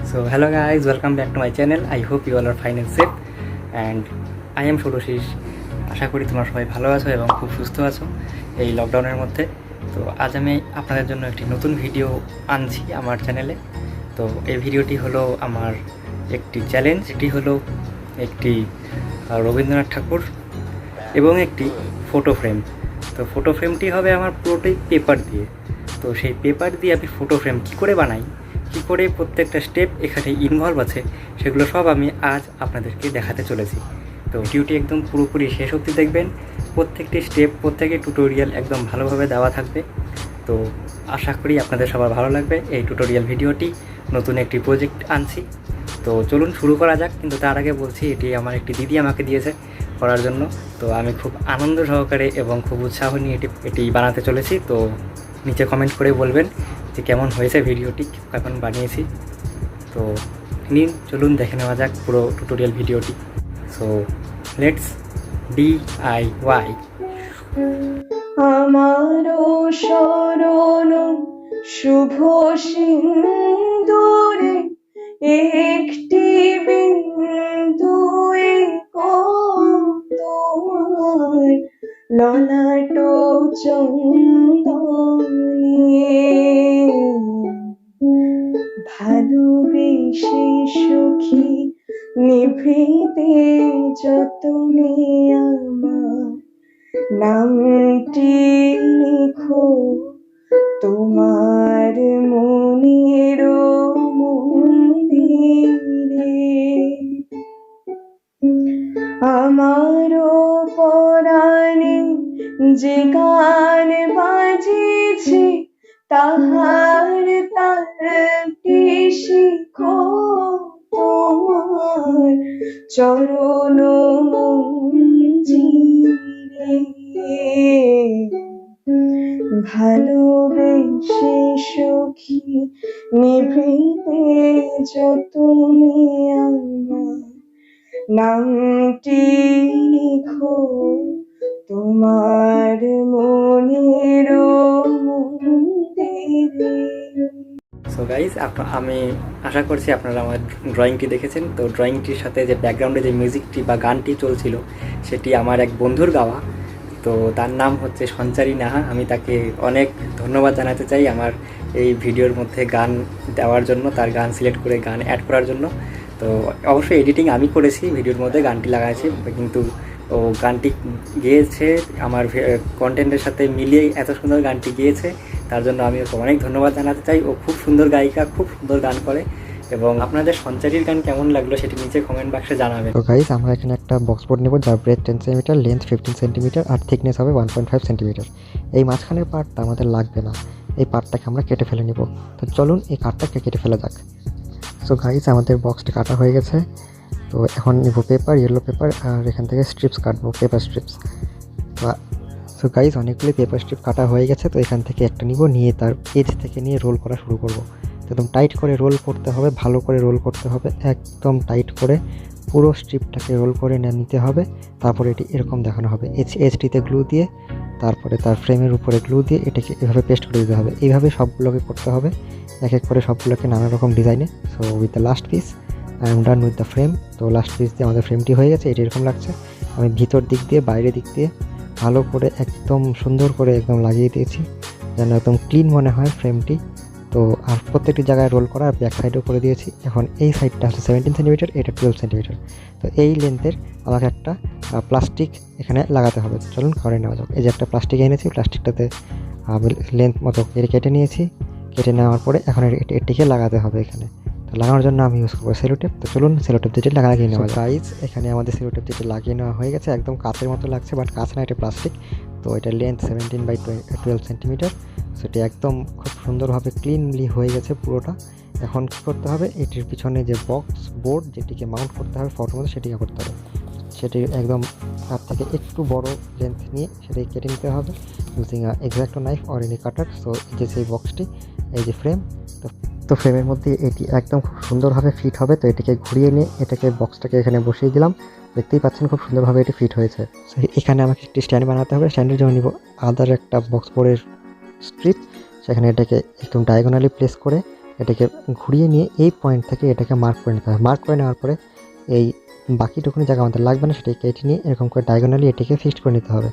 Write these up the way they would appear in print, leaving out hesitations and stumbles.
So hello guys, welcome back to my channel. I hope you all are fine and safe, and I am Souroshish. আশা করি তোমরা সবাই ভালো আছো এবং খুব সুস্থ আছো এই লকডাউনের মধ্যে। তো আজ আমি আপনাদের জন্য একটি নতুন ভিডিও আনছি আমার চ্যানেলে। তো এই ভিডিওটি হলো আমার একটি চ্যালেঞ্জ। এটি হলো একটি রবীন্দ্রনাথ ঠাকুর এবং একটি ফটো ফ্রেম। তো ফটো ফ্রেমটি হবে আমার পুরোটাই পেপার দিয়ে। তো সেই পেপার দিয়ে আমি ফটো ফ্রেম কী করে বানাই, কী করে প্রত্যেকটা স্টেপ এখানে ইনভলভ আছে, সেগুলো সব আমি আজ আপনাদেরকে দেখাতে চলেছি। তো ভিডিওটি একদম পুরোপুরি শেষ অবধি দেখবেন। প্রত্যেকটি স্টেপ, প্রত্যেকটি টিউটোরিয়াল একদম ভালোভাবে দেওয়া থাকবে। তো আশা করি আপনাদের সবার ভালো লাগবে এই টিউটোরিয়াল ভিডিওটি। নতুন একটি প্রজেক্ট আনছি, তো চলুন শুরু করা যাক। কিন্তু তার আগে বলছি, এটি আমার একটি দিদি আমাকে দিয়েছে করার জন্য। তো আমি খুব আনন্দ সহকারে এবং খুব উৎসাহ নিয়ে এটি বানাতে চলেছি। তো নিচে কমেন্ট করে বলবেন যে কেমন হয়েছে ভিডিওটি, কখন বানিয়েছি। তো চলুন দেখে নেওয়া যাক পুরো টিউটোরিয়াল ভিডিওটি। So let's DIY। আমারও শরণ শুভ সিন্দুরে একটি বিন্দু তোমার ললাট চন্দনে ভালোবেসে সুখী নিভৃতে যতনে আমার নামটি লিখো তোমার মনের মন্দিরে। আমারও পরাণে যে গান বাজিছে তাহার তালটি শিখো তোমার চরণ মঞ্জিরে। ভালোবেসে সখী নিভৃতে যতনে আমার নামটি লিখো তোমার মনের মন্দিরে। সো গাইজ, আমি আশা করছি আপনারা আমার ড্রয়িংটি দেখেছেন। তো ড্রয়িংটির সাথে যে ব্যাকগ্রাউন্ডে যে মিউজিকটি বা গানটি চলছিল, সেটি আমার এক বন্ধুর গাওয়া। তো তার নাম হচ্ছে সঞ্চারী নাহা। আমি তাকে অনেক ধন্যবাদ জানাতে চাই আমার এই ভিডিওর মধ্যে গান দেওয়ার জন্য, তার গান সিলেক্ট করে গান অ্যাড করার জন্য। তো অবশ্যই এডিটিং আমি করেছি, ভিডিওর মধ্যে গানটি লাগাইছি, কিন্তু ও গানটি গেয়েছে আমার কন্টেন্টের সাথে মিলিয়ে এত সুন্দর গানটি গেয়েছে। তার জন্য আমি ওকে অনেক ধন্যবাদ জানাতে চাই। ও খুব সুন্দর গায়িকা, খুব সুন্দর গান করে। এবং আপনাদের সঞ্চারীর গান কেমন লাগলো সেটি নিচে কমেন্ট বাক্সে জানাবেন। তো গাইস, আমরা এখানে একটা বক্স বোর্ড নেব যার ব্রেথ 10 সেন্টিমিটার, লেন্থ 15 সেন্টিমিটার আর থিকনেস হবে 1.5 সেন্টিমিটার। এই মাঝখানের পার্টটা আমাদের লাগবে না, এই পার্টটাকে আমরা কেটে ফেলে নিব। তো চলুন এই কাঠটাকে কেটে ফেলা যাক। সো গাইস, আমাদের বক্সটা কাটা হয়ে গেছে। তো এখন নিব পেপার, ইয়েলো পেপার, আর এখান থেকে স্ট্রিপস কাটবো, পেপার স্ট্রিপস। সো গাইস, অনেকগুলি পেপার স্ট্রিপ কাটা হয়ে গেছে। তো এখান থেকে একটা নিব, নিয়ে তার এজ থেকে নিয়ে রোল করা শুরু করব। একদম টাইট করে রোল করতে হবে, ভালো করে রোল করতে হবে, একদম টাইট করে পুরো স্ট্রিপটাকে রোল করে নিতে হবে। তারপরে এটি এরকম দেখানো হবে, এইচটিতে গ্লু দিয়ে, তারপরে তার ফ্রেমের উপরে গ্লু দিয়ে এটাকে এভাবে পেস্ট করে দিতে হবে। এইভাবে সবগুলোকে করতে হবে, এক এক করে সবগুলোকে নানা রকম ডিজাইনে। So with the last piece I am done with the frame. তো লাস্ট পিস দিয়ে আমাদের ফ্রেমটি হয়ে গেছে, এটি এরকম লাগছে। আমি ভিতর দিক দিয়ে বাইরের দিক দিয়ে ভালো করে একদম সুন্দর করে একদম লাগিয়ে দিয়েছি, যেন একদম ক্লিন মনে হয় ফ্রেমটি। তো আর প্রত্যেকটি জায়গায় রোল করা, ব্যাক সাইডও করে দিয়েছি। এখন এই সাইডটা হচ্ছে 17 সেন্টিমিটার, এটা 12 সেন্টিমিটার। তো এই লেন্থের আমাকে একটা প্লাস্টিক এখানে লাগাতে হবে। চলুন করে নেওয়া যাক। এই যে একটা প্লাস্টিক এনেছি, প্লাস্টিকটাতে আমি লেন্থ মতো কেটে নিয়েছি। কেটে নেওয়ার পরে এখন এটিকে লাগাতে হবে এখানে। তো লাগানোর জন্য আমি ইউজ করবো সেলোটেপ। তো চলুন সেলোটেপ যেটি লাগিয়ে নেওয়া গাইজ। এখানে আমাদের সেলোটেপ যেটি লাগিয়ে নেওয়া হয়ে গেছে, একদম কাঁচের মতো লাগছে, বাট কাঁচ না, এটা প্লাস্টিক। তো এটা লেন্থ 17/12 সেন্টিমিটার। সেটি একদম খুব সুন্দরভাবে ক্লিনলি হয়ে গেছে পুরোটা। এখন কী করতে হবে, এটির পিছনে যে বক্স বোর্ড যেটিকে মাউন্ট করতে হবে ফটোর মধ্যে, সেটিকে করতে হবে। সেটি একদম তার থেকে একটু বড় লেন্থ নিয়ে সেটাই কেটে নিতে হবে using exacto knife or any cutter. So এই যে সেই বক্সটি, এই যে ফ্রেম, তো ফ্রেমের মধ্যে এটি একদম খুব সুন্দরভাবে ফিট হবে। তো এটিকে ঘুরিয়ে নিয়ে এটাকে বক্সটাকে এখানে বসিয়ে দিলাম। দেখতেই পাচ্ছেন খুব সুন্দরভাবে এটি ফিট হয়েছে। সো এখানে আমাকে একটি স্ট্যান্ড বানাতে হবে। স্ট্যান্ডের জন্য নিব আদার একটা বক্স বোর্ডের স্ট্রিপ। সেখানে এটাকে একদম ডায়াগোনালি প্লেস করে এটাকে ঘুরিয়ে নিয়ে এই পয়েন্ট থেকে এটাকে মার্ক করে নিতে হবে। মার্ক করে নেওয়ার পরে এই বাকিটুকুনি জায়গা আমাদের লাগবে না, সেটাকে কেটে নিয়ে এরকম করে ডায়াগোনালি এটিকে ফিক্সড করে নিতে হবে,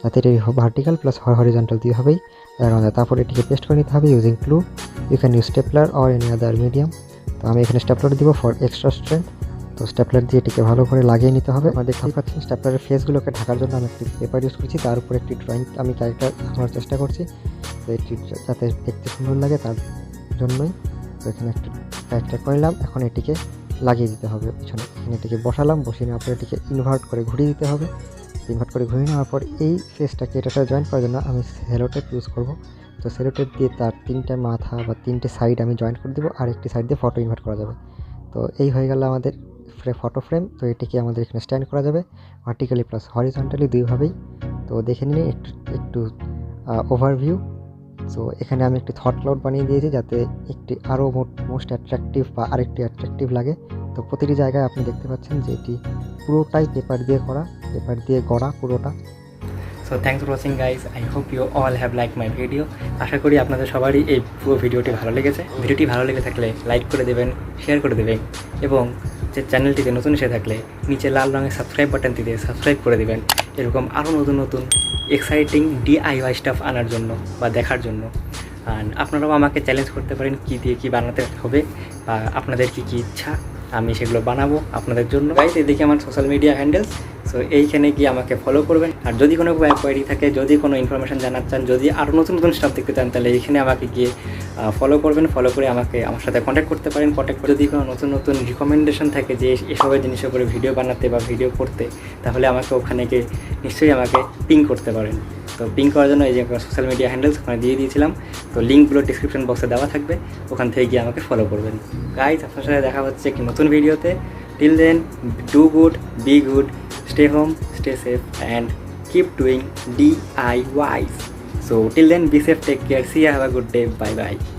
যাতে এটি ভার্টিক্যাল প্লাস হরিজন্টাল দুই হবেই জায়গা আমাদের। তারপর এটিকে পেস্ট করে নিতে হবে using glue. You can use stapler or any other medium. তো আমি এখানে স্টেপলার দিব ফর এক্সট্রা স্ট্রেংথ। তো স্টেপলার দিয়ে এটিকে ভালো করে লাগিয়ে নিতে হবে। আমাদের দেখতেই পাচ্ছেন স্টেপলারের ফেসগুলোকে ঢাকার জন্য আমি একটি পেপার ইউজ করছি, তার উপর একটি ড্রয়িং আমি ক্যারেক্টার আঁকানোর চেষ্টা করছি, তো এটি যাতে দেখতে সুন্দর লাগে তার জন্যই। তো এখানে একটি ক্যারেক্টার করলাম, এখন এটিকে লাগিয়ে দিতে হবে পিছনে। এখানে এটিকে বসালাম, বসিয়ে নেওয়ার পর এটিকে ইনভার্ট করে ঘুরিয়ে দিতে হবে। ইনভার্ট করে ঘুরিয়ে নেওয়ার পর এই ফেসটাকে এটার সাথে জয়েন করার জন্য আমি সেলোটেপ ইউজ করব। তো সেলোটেপ দিয়ে তার 3টে মাথা বা 3টে সাইড আমি জয়েন করে দেবো, আর একটি সাইড দিয়ে ফটো ইনভার্ট করা যাবে। তো এই হয়ে গেল আমাদের ফটো ফ্রেম। তো এটিকে আমাদের এখানে স্ট্যান্ড করা যাবে ভার্টিক্যালি প্লাস হরিজন্টালি দুইভাবেই। তো দেখে নিন একটু ওভারভিউ। সো এখানে আমি একটি থট ক্লাউড বানিয়ে দিয়েছি, যাতে একটি আরও মোস্ট অ্যাট্রাকটিভ বা আরেকটি অ্যাট্রাকটিভ লাগে। তো প্রতিটি জায়গায় আপনি দেখতে পাচ্ছেন যে এটি পুরোটাই পেপার দিয়ে গড়া পুরোটা। So thanks for watching guys, I hope you all have like my video. আশা করি আপনাদের সবারই এই পুরো ভিডিওটি ভালো লেগেছে। ভিডিওটি ভালো লেগে থাকলে লাইক করে দেবেন, শেয়ার করে দেবেন, এবং যে চ্যানেলটিতে নতুন এসে থাকলে নিচে লাল রঙের সাবস্ক্রাইব বাটনটি দিয়ে সাবস্ক্রাইব করে দেবেন, এরকম আরও নতুন নতুন এক্সাইটিং DIY স্টাফ আনার জন্য বা দেখার জন্য। আর আপনারাও আমাকে চ্যালেঞ্জ করতে পারেন কী দিয়ে কী বানাতে হবে, বা আপনাদের কী ইচ্ছা আমি সেগুলো বানাবো আপনাদের জন্য। গাইস, এদিকে আমার সোশ্যাল মিডিয়া হ্যান্ডেলস, সো এইখানে গিয়ে আমাকে ফলো করবেন। আর যদি কোনো কোয়ারি থাকে, যদি কোনো ইনফরমেশান জানার চান, যদি আরও নতুন নতুন স্টাফ দেখতে চান, তাহলে এইখানে আমাকে গিয়ে ফলো করবেন। ফলো করে আমার সাথে কন্ট্যাক্ট করতে পারেন। কন্ট্যাক্ট করে যদি কোনো নতুন নতুন রিকমেন্ডেশন থাকে যে এসবের জিনিসের উপরে ভিডিও বানাতে বা ভিডিও করতে, তাহলে আমাকে ওখানে গিয়ে নিশ্চয়ই আমাকে পিং করতে পারেন। তো পিং করার জন্য এই যে সোশ্যাল মিডিয়া হ্যান্ডেলস ওখানে দিয়ে দিয়েছিলাম, তো লিঙ্কগুলো ডিসক্রিপশন বক্সে দেওয়া থাকবে, ওখান থেকে গিয়ে আমাকে ফলো করবেন। গাইস, আপনার সাথে দেখা হচ্ছে একটি নতুন ভিডিওতে। Till then, do good, be good, stay home, stay safe, and keep doing DIYs. So till then, be safe, take care, see you, have a good day, bye bye.